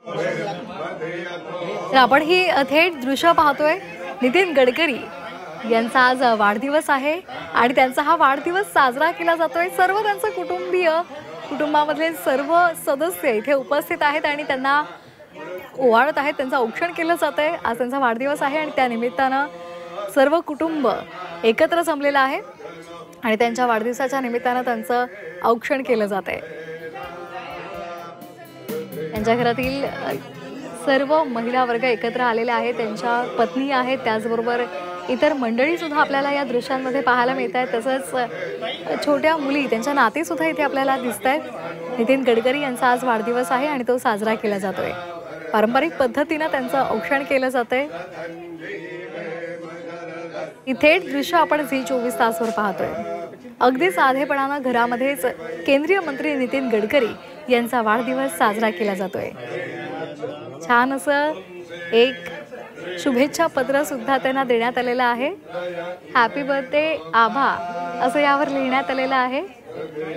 तर आपण ही थेट दृश्य पाहतोय। नितीन गडकरी यांचा आज वाढदिवस आहे आणि त्यांचा हा वाढदिवस साजरा केला जातोय। सर्व त्यांचे कुटुंबामधले सर्व सदस्य इथे उपस्थित आहेत आणि त्यांना ओवाळत आहेत, त्यांचं औक्षण केलं जातंय। आज त्यांचा वाढदिवस आहे आणि त्या निमित्तानं सर्व कुटुंब एकत्र जमलेलं आहे आणि त्यांच्या वाढदिवसाच्या निमित्तानं त्यांचं औक्षण केलं जातंय। त्यांच्या घरातील सर्व महिला वर्ग एकत्र आलेले आहेत, त्यांच्या पत्नी आहेत, त्याचबरोबर इतर मंडळी सुद्धा आपल्याला या दृश्यांमध्ये पाहायला मिळत आहेत। तसंच छोट्या मुली, त्यांच्या नाती सुद्धा इथे आपल्याला दिसत आहेत। नितीन गडकरी यांचा आज वाढदिवस आहे आणि तो साजरा केला जातोय। पारंपरिक पद्धतीने त्यांचं औक्षण केलं जातंय। ही थेट दृश्य आपण झी24 तासवर पाहतोय। अगदी साधेपणाने घरामध्येच केंद्रीय मंत्री नितीन गडकरी यांचा वाढदिवस साजरा केला जातोय। छान असं एक शुभेच्छा पत्र सुद्धा त्यांना देण्यात आलेलं आहे। हॅपी बर्थडे आभा असं यावर लिहिण्यात आलेलं आहे।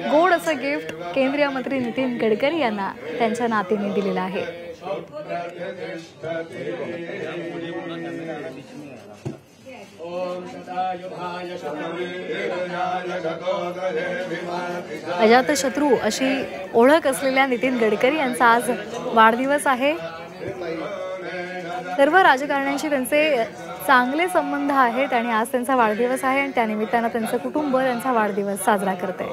गोड असं गिफ्ट केंद्रीय मंत्री नितीन गडकरी यांना त्यांच्या नातीने दिलेलं आहे। अजातशत्रू अशी ओळख असलेल्या नितीन गडकरी यांचा आज वाढदिवस आहे। सर्व राजकारण्यांशी त्यांचे चांगले संबंध आहेत आणि आज त्यांचा वाढदिवस आहे आणि त्या निमित्तानं त्यांचं कुटुंब त्यांचा वाढदिवस साजरा करते।